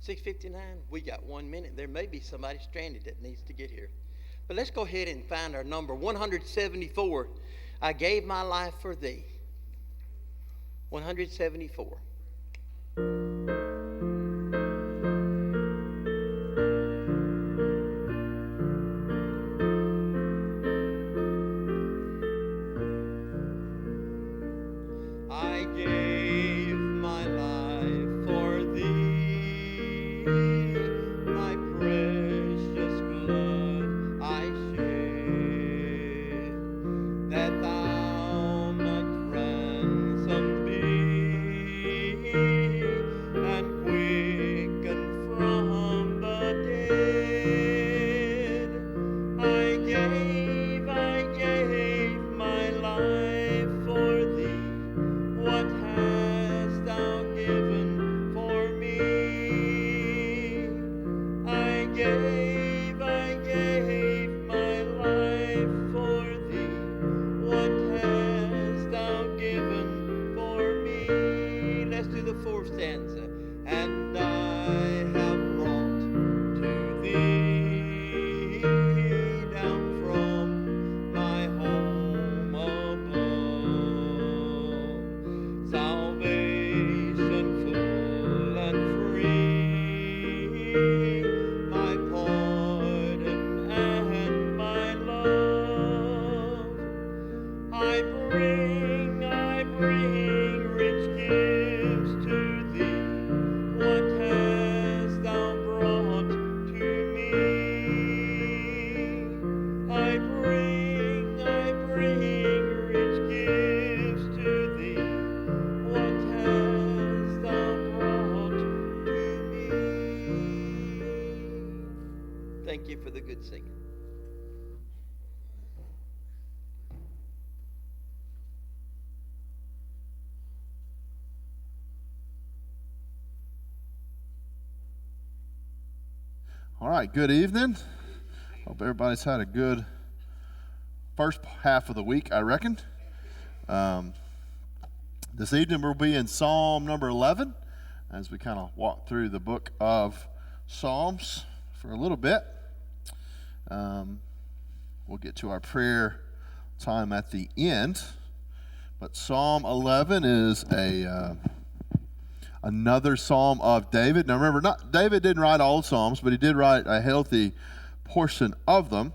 6:59. We got 1 minute. There may be somebody stranded that needs to get here. But let's go ahead and find our number 174. I gave my life for thee. 174. I gave my life for thee, my precious blood I shed, that thou might ransom me and quicken from the dead. I gave my life for thee. What hast thou given for me? I gave my life for thee. What hast thou given for me? Let's do the fourth stanza. And I have brought to thee down from my home above salvation full and free, my pardon and my love. I bring rich gifts to thee. What hast thou brought to me? I bring rich gifts to thee. What hast thou brought to me? Thank you for the good singing. All right, good evening. Hope everybody's had a good first half of the week, I reckon. This evening we'll be in Psalm number 11 as we kind of walk through the book of Psalms for a little bit. We'll get to our prayer time at the end. But Psalm 11 is another psalm of David. Now remember, David didn't write all the psalms, but he did write a healthy portion of them.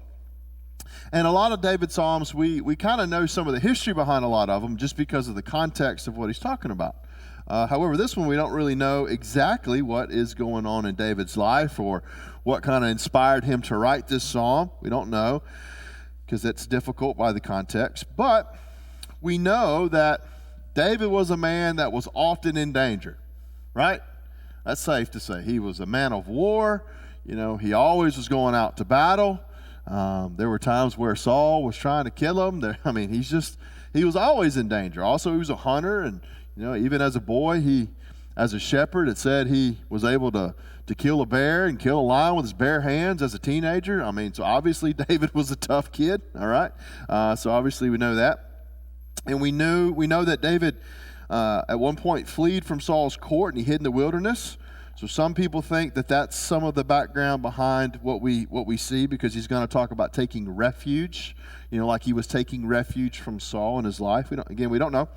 And a lot of David's psalms, we kind of know some of the history behind a lot of them just because of the context of what he's talking about. However, this one we don't really know exactly what is going on in David's life or what kind of inspired him to write this psalm. We don't know because it's difficult by the context. But we know that David was a man that was often in danger. Right? That's safe to say. He was a man of war. You know, he always was going out to battle. There were times where Saul was trying to kill him. He was always in danger. Also, he was a hunter, and even as a boy, as a shepherd, it said he was able to kill a bear and kill a lion with his bare hands as a teenager. So obviously David was a tough kid. All right, so obviously we know that, and we know that David at one point fled from Saul's court and he hid in the wilderness. So some people think that that's some of the background behind what we see, because he's going to talk about taking refuge, like he was taking refuge from Saul in his life. We don't know.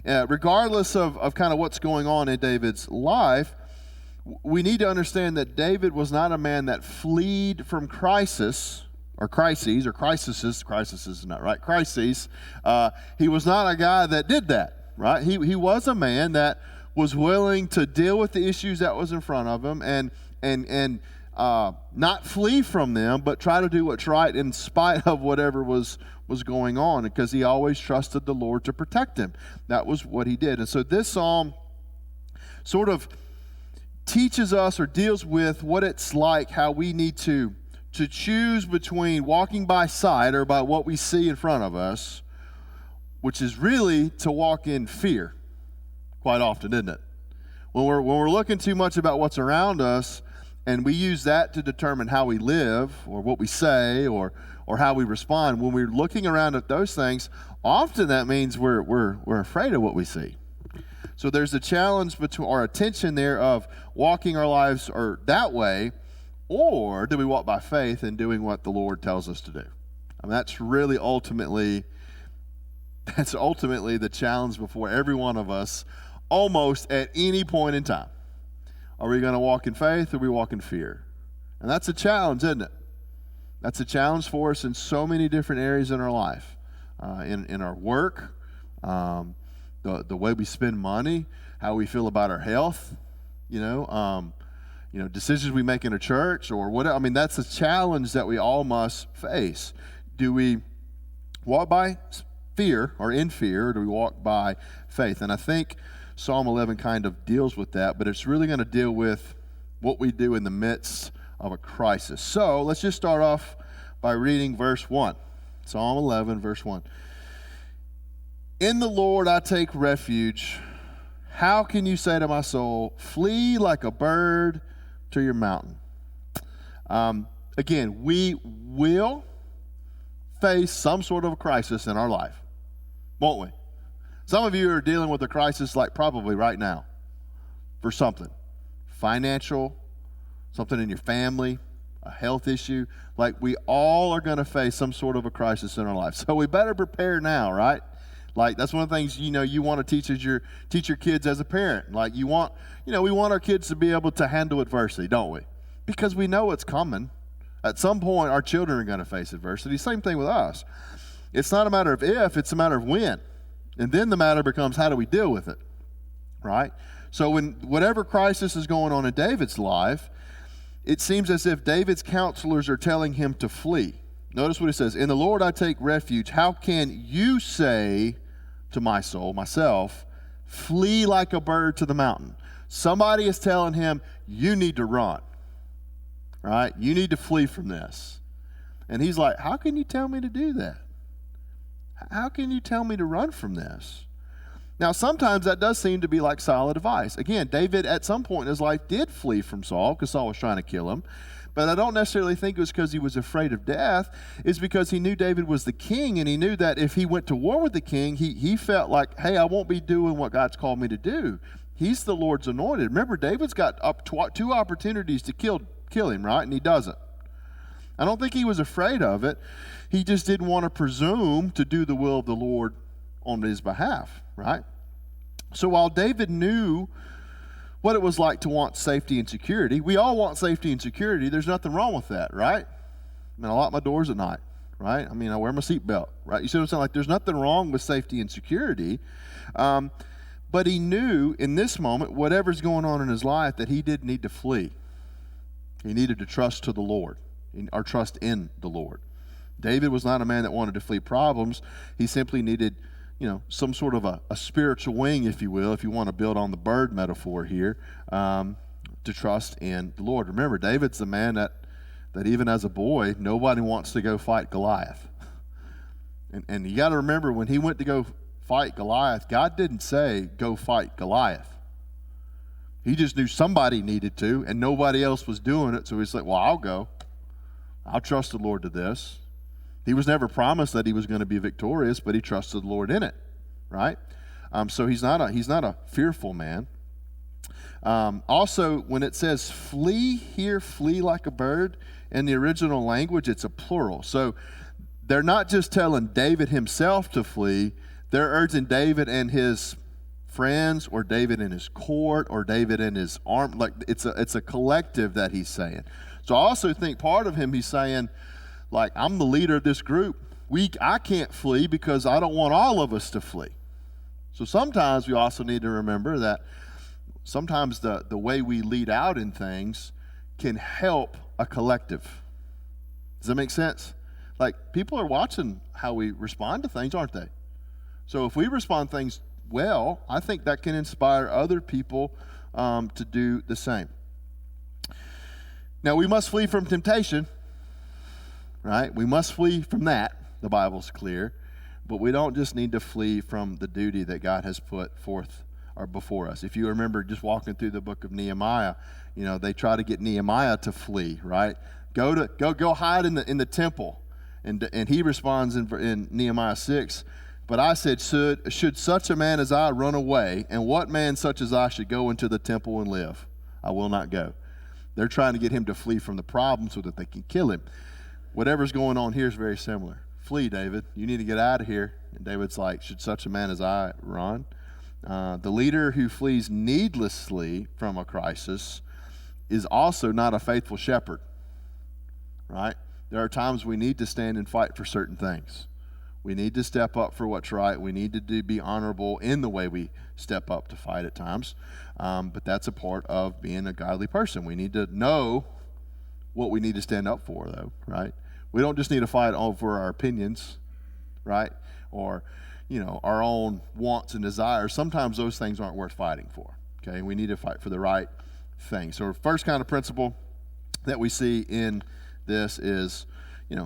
Regardless of kind of what's going on in David's life, we need to understand that David was not a man that fled from crises. Crises is not right. Crises. He was not a guy that did that. Right? He was a man that was willing to deal with the issues that was in front of him and not flee from them, but try to do what's right in spite of whatever was going on, because he always trusted the Lord to protect him. That was what he did. And so this psalm sort of teaches us or deals with what it's like, how we need to choose between walking by sight or by what we see in front of us, which is really to walk in fear quite often, isn't it? When we're looking too much about what's around us and we use that to determine how we live or what we say or how we respond, when we're looking around at those things, often that means we're afraid of what we see. So there's a challenge between our attention there of walking our lives or that way, or do we walk by faith and doing what the Lord tells us to do? I mean, that's ultimately the challenge before every one of us, almost at any point in time. Are we going to walk in faith or are we walk in fear? And that's a challenge, isn't it? That's a challenge for us in so many different areas in our life, in our work, the way we spend money, how we feel about our health, decisions we make in a church or whatever. I mean, that's a challenge that we all must face. Do we walk by fear or in fear, or do we walk by faith? And I think Psalm 11 kind of deals with that, but it's really going to deal with what we do in the midst of a crisis. So let's just start off by reading verse 1. Psalm 11, verse 1. In the Lord I take refuge. How can you say to my soul, flee like a bird to your mountain? Again, we will face some sort of a crisis in our life, won't we? Some of you are dealing with a crisis like probably right now for something. Financial, something in your family, a health issue. Like we all are going to face some sort of a crisis in our life. So we better prepare now, right? Like that's one of the things, you want to teach your kids as a parent. Like we want our kids to be able to handle adversity, don't we? Because we know it's coming. At some point, our children are going to face adversity. Same thing with us. It's not a matter of if, it's a matter of when. And then the matter becomes, how do we deal with it, right? So when whatever crisis is going on in David's life, it seems as if David's counselors are telling him to flee. Notice what it says, in the Lord I take refuge. How can you say to my soul, myself, flee like a bird to the mountain? Somebody is telling him, you need to run, right? You need to flee from this. And he's like, how can you tell me to do that? How can you tell me to run from this? Now, sometimes that does seem to be like solid advice. Again, David at some point in his life did flee from Saul because Saul was trying to kill him. But I don't necessarily think it was because he was afraid of death. It's because he knew David was the king, and he knew that if he went to war with the king, he felt like, hey, I won't be doing what God's called me to do. He's the Lord's anointed. Remember, David's got up two opportunities to kill him, right? And he doesn't. I don't think he was afraid of it. He just didn't want to presume to do the will of the Lord on his behalf, right? So while David knew what it was like to want safety and security, we all want safety and security. There's nothing wrong with that, right? I mean, I lock my doors at night, right? I mean, I wear my seatbelt, right? You see what I'm saying? Like, there's nothing wrong with safety and security. But he knew in this moment, whatever's going on in his life, that he did need to flee. He needed to trust to the Lord, or trust in the Lord. David was not a man that wanted to flee problems. He simply needed, some sort of a spiritual wing, if you will, if you want to build on the bird metaphor here, to trust in the Lord. Remember, David's the man that even as a boy, nobody wants to go fight Goliath. And you got to remember, when he went to go fight Goliath, God didn't say, go fight Goliath. He just knew somebody needed to, and nobody else was doing it, so he's like, well, I'll go. I'll trust the Lord to this. He was never promised that he was going to be victorious, but he trusted the Lord in it, right? So he's not a fearful man. Also, when it says flee here, flee like a bird, in the original language, it's a plural. So they're not just telling David himself to flee, they're urging David and his friends, or David and his court, or David and his arm. Like it's a collective that he's saying. So I also think part of him, he's saying, like, I'm the leader of this group. I can't flee because I don't want all of us to flee. So sometimes we also need to remember that sometimes the way we lead out in things can help a collective. Does that make sense? Like, people are watching how we respond to things, aren't they? So if we respond to things well, I think that can inspire other people to do the same. Now, we must flee from temptation. Right? We must flee from that. The Bible's clear. But we don't just need to flee from the duty that God has put forth or before us. If you remember just walking through the book of Nehemiah, they try to get Nehemiah to flee, right? Go hide in the temple. And he responds in Nehemiah 6, But I said, should such a man as I run away, and what man such as I should go into the temple and live? I will not go. They're trying to get him to flee from the problem so that they can kill him. Whatever's going on here is very similar. Flee, David. You need to get out of here. And David's like, should such a man as I run? The leader who flees needlessly from a crisis is also not a faithful shepherd, right? There are times we need to stand and fight for certain things. We need to step up for what's right. We need to be honorable in the way we step up to fight at times. But that's a part of being a godly person. We need to know what we need to stand up for, though, right? We don't just need to fight over our opinions, right? Or, our own wants and desires. Sometimes those things aren't worth fighting for, okay? We need to fight for the right thing. So first kind of principle that we see in this is,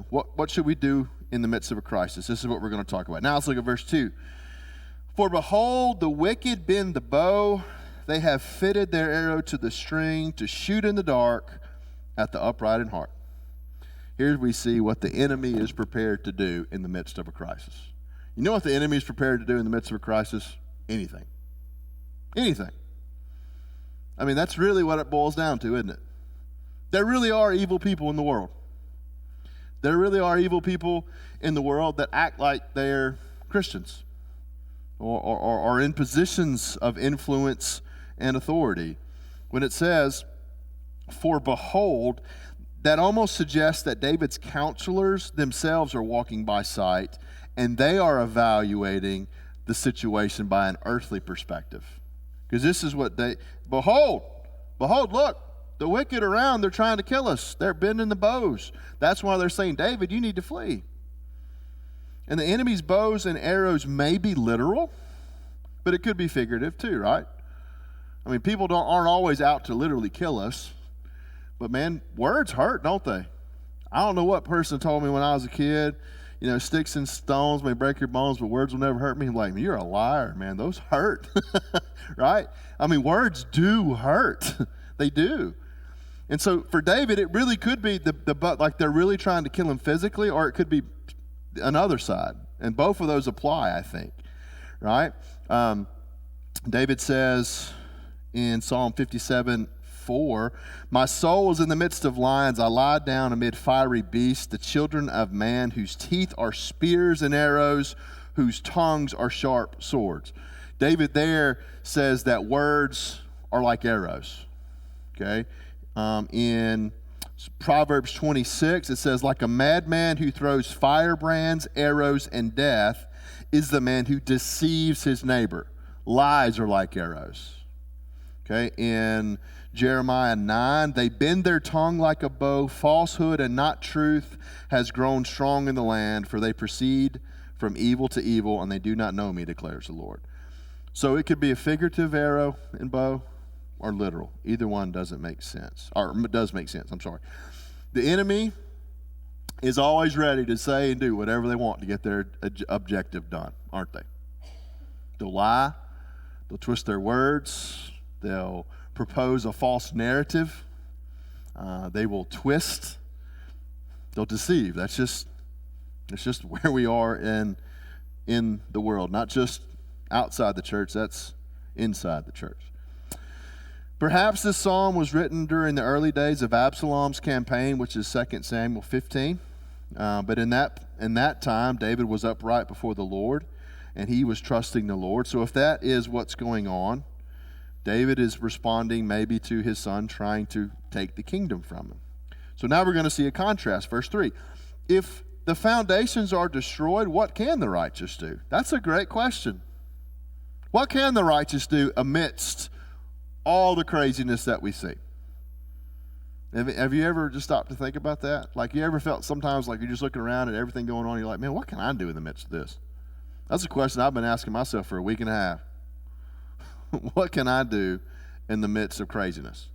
what should we do in the midst of a crisis? This is what we're going to talk about. Now let's look at verse 2. For behold, the wicked bend the bow. They have fitted their arrow to the string to shoot in the dark at the upright in heart. Here we see what the enemy is prepared to do in the midst of a crisis. You know what the enemy is prepared to do in the midst of a crisis? Anything. Anything. I mean, that's really what it boils down to, isn't it? There really are evil people in the world. There really are evil people in the world that act like they're Christians or are in positions of influence and authority. When it says, for behold, that almost suggests that David's counselors themselves are walking by sight and they are evaluating the situation by an earthly perspective. Because this is what behold, look, the wicked around, they're trying to kill us. They're bending the bows. That's why they're saying, David, you need to flee. And the enemy's bows and arrows may be literal, but it could be figurative too, right? I mean, people aren't always out to literally kill us, but man, words hurt, don't they? I don't know what person told me when I was a kid, sticks and stones may break your bones, but words will never hurt me. I'm like, you're a liar, man. Those hurt, right? I mean, words do hurt. They do. And so for David, it really could be like they're really trying to kill him physically, or it could be another side. And both of those apply, I think, right? David says in Psalm 57:4, my soul is in the midst of lions. I lie down amid fiery beasts, the children of man, whose teeth are spears and arrows, whose tongues are sharp swords. David there says that words are like arrows, okay? In Proverbs 26, it says, like a madman who throws firebrands, arrows, and death is the man who deceives his neighbor. Lies are like arrows. Okay, in Jeremiah 9, they bend their tongue like a bow. Falsehood and not truth has grown strong in the land, for they proceed from evil to evil, and they do not know me, declares the Lord. So it could be a figurative arrow and bow, or literal. Either one doesn't make sense, or does make sense, I'm sorry. The enemy is always ready to say and do whatever they want to get their objective done, aren't they? They'll lie, they'll twist their words, they'll propose a false narrative, they will twist, they'll deceive. That's just where we are in the world, not just outside the church, that's inside the church. Perhaps this psalm was written during the early days of Absalom's campaign, which is 2 Samuel 15. But in that time, David was upright before the Lord, and he was trusting the Lord. So if that is what's going on, David is responding maybe to his son trying to take the kingdom from him. So now we're going to see a contrast. Verse 3. If the foundations are destroyed, what can the righteous do? That's a great question. What can the righteous do amidst all the craziness that we see? Have you ever just stopped to think about that? Like, you ever felt sometimes like you're just looking around at everything going on, you're like, man, what can I do in the midst of this? That's a question I've been asking myself for a week and a half. What can I do in the midst of craziness?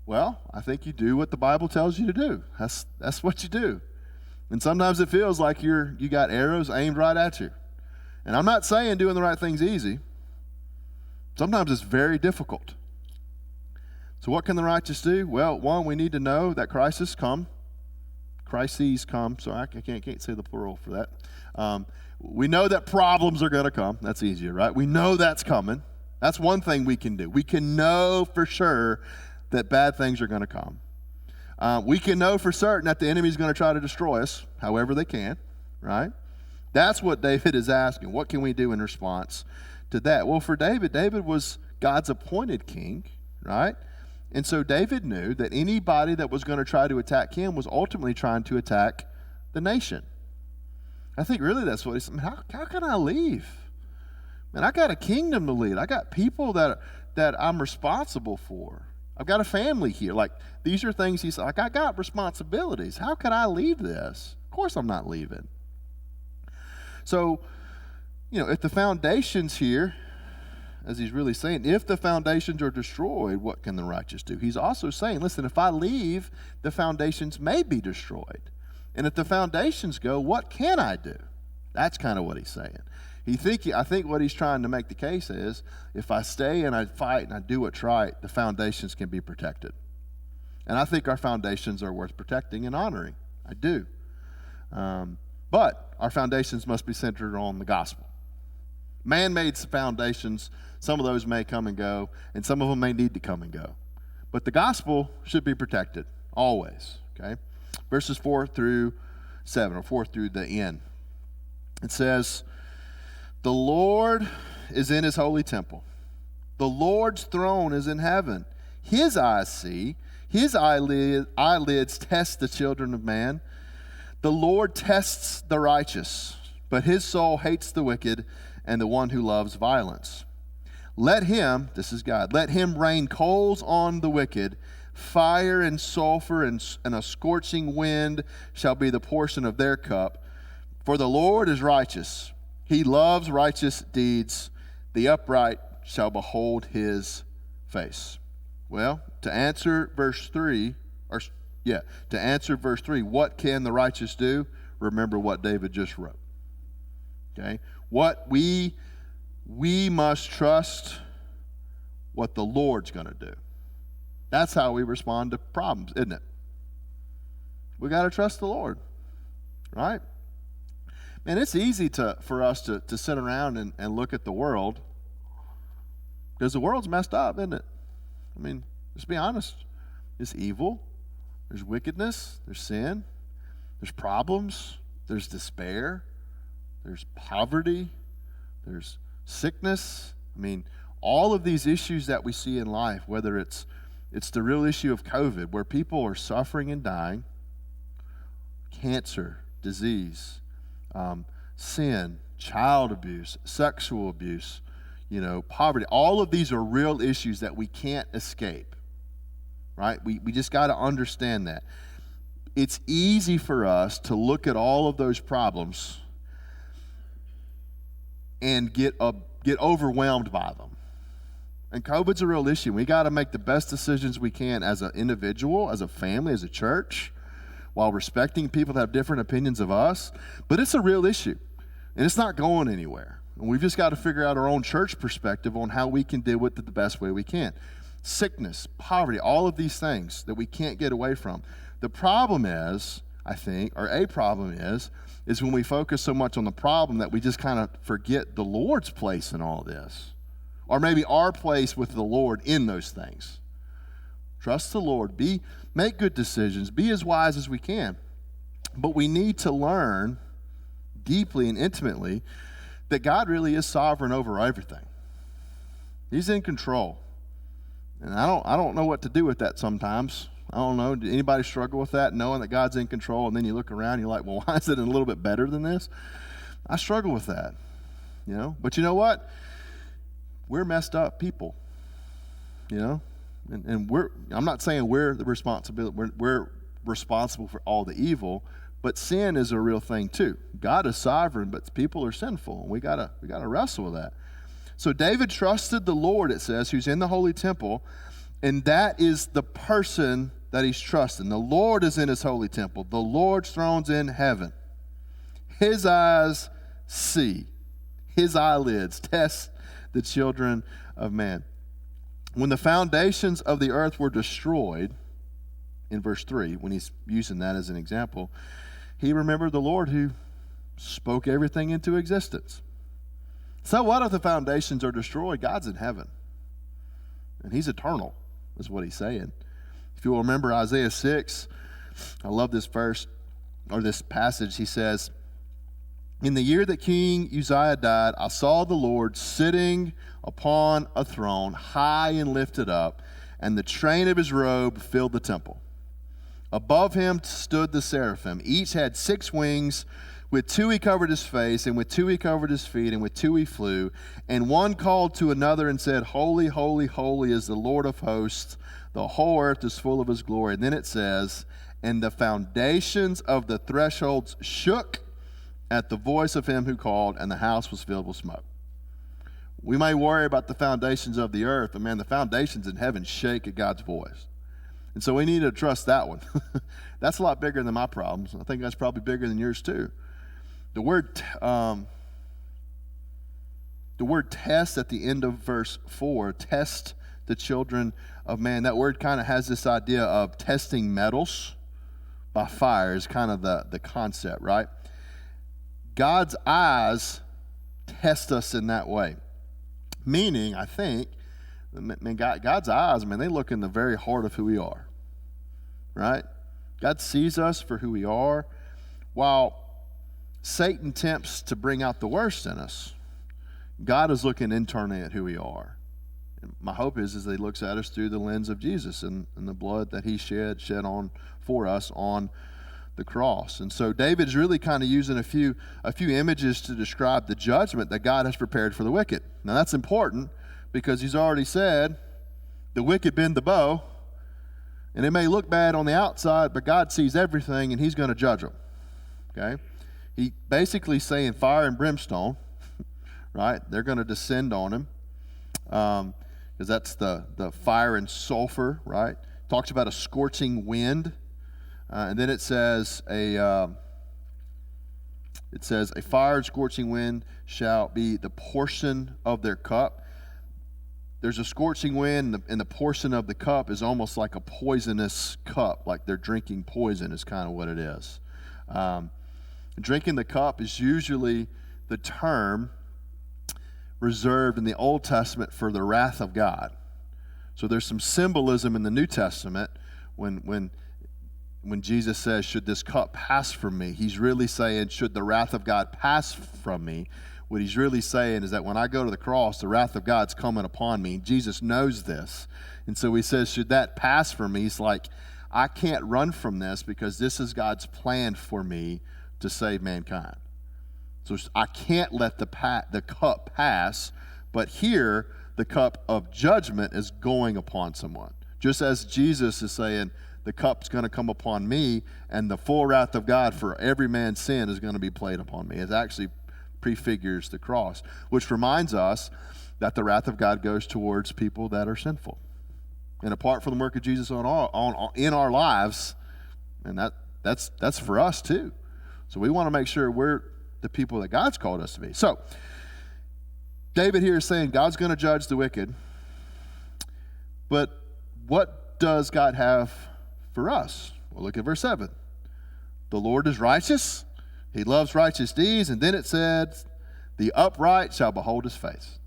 Well, I think you do what the Bible tells you to do. That's what you do. And sometimes it feels like you got arrows aimed right at you. And I'm not saying doing the right thing's easy. Sometimes it's very difficult. So what can the righteous do? Well, one, we need to know that crises come. So I can't say the plural for that. We know that problems are going to come. That's easier, right? We know that's coming. That's one thing we can do. We can know for sure that bad things are going to come. We can know for certain that the enemy is going to try to destroy us however they can, right? That's what David is asking. What can we do in response to that? Well, for David, David was God's appointed king, right? And so David knew that anybody that was going to try to attack him was ultimately trying to attack the nation. I think really that's what he said. How can I leave? Man, I got a kingdom to lead. I got people that I'm responsible for. I've got a family here. Like, these are things he's like, I got responsibilities. How could I leave this? Of course I'm not leaving. So, if the foundations here, as he's really saying, if the foundations are destroyed, what can the righteous do? He's also saying, listen, if I leave, the foundations may be destroyed. And if the foundations go, what can I do? That's kind of what he's saying. I think what he's trying to make the case is, if I stay and I fight and I do what's right, the foundations can be protected. And I think our foundations are worth protecting and honoring. I do. But our foundations must be centered on the gospel. Man-made foundations, some of those may come and go, and some of them may need to come and go. But the gospel should be protected, always, okay? Verses 4 through 7, or 4 through the end. It says, the Lord is in his holy temple. The Lord's throne is in heaven. His eyes see. His eyelids test the children of man. The Lord tests the righteous, but his soul hates the wicked and the one who loves violence. Let him, this is God, let him rain coals on the wicked. Fire and sulfur and a scorching wind shall be the portion of their cup. For the Lord is righteous. He loves righteous deeds. The upright shall behold his face. Well, to answer verse 3, what can the righteous do? Remember what David just wrote. Okay? What we must trust what the Lord's going to do. That's how we respond to problems, isn't it? We got to trust the Lord, right? Man, it's easy for us to sit around and look at the world, because the world's messed up, isn't it? I mean, let's be honest. It's evil. There's wickedness. There's sin. There's problems. There's despair. There's poverty. There's sickness. I mean, all of these issues that we see in life, whether it's the real issue of COVID, where people are suffering and dying, cancer, disease, sin, child abuse, sexual abuse, poverty. All of these are real issues that we can't escape, right? We just got to understand that. It's easy for us to look at all of those problems and get overwhelmed by them. And COVID's a real issue. We got to make the best decisions we can as an individual, as a family, as a church, while respecting people that have different opinions of us. But it's a real issue, and it's not going anywhere. And we've just got to figure out our own church perspective on how we can deal with it the best way we can. Sickness, poverty, all of these things that we can't get away from. The problem is, I think, or a problem is when we focus so much on the problem that we just kind of forget the Lord's place in all this. Or maybe our place with the Lord in those things. Trust the Lord. Make good decisions. Be as wise as we can. But we need to learn deeply and intimately that God really is sovereign over everything. He's in control. And I don't know what to do with that sometimes. I don't know. Did anybody struggle with that, knowing that God's in control, and then you look around and you're like, well, why is it a little bit better than this? I struggle with that. But you know what? We're messed up people. And I'm not saying we're the responsibility. We're responsible for all the evil, but sin is a real thing too. God is sovereign, but people are sinful, and we gotta wrestle with that. So David trusted the Lord, it says, who's in the holy temple, and that is the person that he's trusting. The Lord is in his holy temple. The Lord's throne's in heaven. His eyes see. His eyelids test the children of man. When the foundations of the earth were destroyed, in verse 3, when he's using that as an example, he remembered the Lord who spoke everything into existence. So what if the foundations are destroyed? God's in heaven, and he's eternal, is what he's saying. If you'll remember Isaiah 6, I love this verse, or this passage. He says, in the year that King Uzziah died, I saw the Lord sitting upon a throne, high and lifted up, and the train of his robe filled the temple. Above him stood the seraphim. Each had 6 wings. With 2 he covered his face, and with 2 he covered his feet, and with 2 he flew. And one called to another and said, Holy, holy, holy is the Lord of hosts. The whole earth is full of his glory. And then it says, and the foundations of the thresholds shook at the voice of him who called, and the house was filled with smoke. We may worry about the foundations of the earth, but man, the foundations in heaven shake at God's voice. And so we need to trust that one. That's a lot bigger than my problems. I think that's probably bigger than yours too. The word test at the end of verse 4, test the children of man. That word kind of has this idea of testing metals by fire is kind of the concept, right? God's eyes test us in that way. Meaning, I think, God's eyes, they look in the very heart of who we are, right? God sees us for who we are, while Satan tempts to bring out the worst in us. God is looking internally at who we are. And my hope is that he looks at us through the lens of Jesus and the blood that he shed on for us on the cross. And so David's really kind of using a few images to describe the judgment that God has prepared for the wicked. Now that's important because he's already said the wicked bend the bow, and it may look bad on the outside, but God sees everything and he's going to judge them. Okay? He basically saying fire and brimstone, right? They're going to descend on him because that's the fire and sulfur, right? Talks about a scorching wind. And then it says a fire and scorching wind shall be the portion of their cup. There's a scorching wind, and the portion of the cup is almost like a poisonous cup, like they're drinking poison is kind of what it is. Drinking the cup is usually the term reserved in the Old Testament for the wrath of God. So there's some symbolism in the New Testament when Jesus says, should this cup pass from me? He's really saying, should the wrath of God pass from me? What he's really saying is that when I go to the cross, the wrath of God's coming upon me. Jesus knows this. And so he says, should that pass from me? He's like, I can't run from this because this is God's plan for me to save mankind. So I can't let the cup pass, but here the cup of judgment is going upon someone. Just as Jesus is saying, the cup's going to come upon me, and the full wrath of God for every man's sin is going to be played upon me. It actually prefigures the cross, which reminds us that the wrath of God goes towards people that are sinful. And apart from the work of Jesus in our lives, and that's for us too. So we want to make sure we're the people that God's called us to be. So David here is saying God's going to judge the wicked. But what does God have for us? Well, look at verse 7. The Lord is righteous. He loves righteous deeds. And then it said, the upright shall behold his face.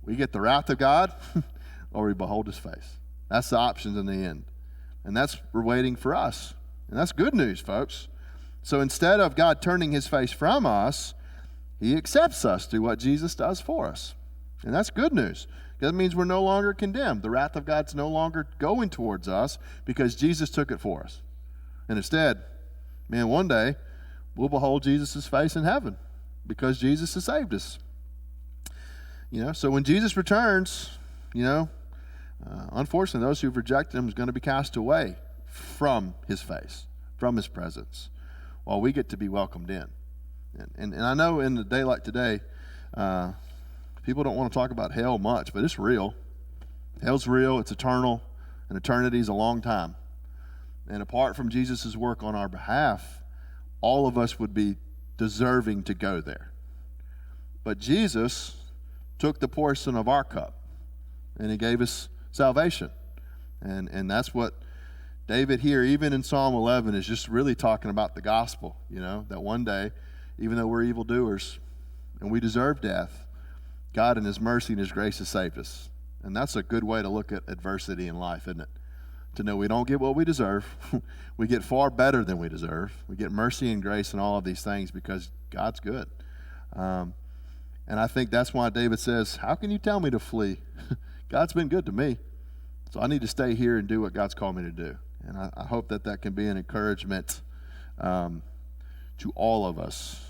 We get the wrath of God or we behold his face. That's the options in the end. And we're waiting for us. And that's good news, folks. So instead of God turning his face from us, he accepts us through what Jesus does for us. And that's good news. That means we're no longer condemned. The wrath of God's no longer going towards us because Jesus took it for us. And instead, one day we'll behold Jesus' face in heaven because Jesus has saved us. So when Jesus returns, unfortunately, those who've rejected him is going to be cast away from his face, from his presence, while we get to be welcomed in. And I know in a day like today, people don't want to talk about hell much, but it's real. Hell's real, it's eternal, and eternity is a long time. And apart from Jesus' work on our behalf, all of us would be deserving to go there. But Jesus took the portion of our cup, and he gave us salvation. And that's what David here, even in Psalm 11, is just really talking about the gospel, that one day, even though we're evildoers and we deserve death, God in his mercy and his grace has saved us. And that's a good way to look at adversity in life, isn't it? To know we don't get what we deserve. We get far better than we deserve. We get mercy and grace and all of these things because God's good. And I think that's why David says, how can you tell me to flee? God's been good to me. So I need to stay here and do what God's called me to do. And I hope that can be an encouragement to all of us.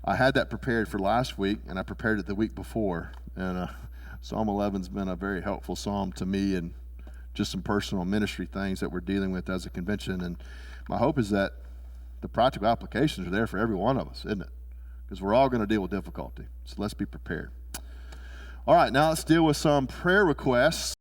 I had that prepared for last week, and I prepared it the week before. And Psalm 11's been a very helpful psalm to me, and just some personal ministry things that we're dealing with as a convention. And my hope is that the practical applications are there for every one of us, isn't it? Because we're all going to deal with difficulty. So let's be prepared. All right, now let's deal with some prayer requests.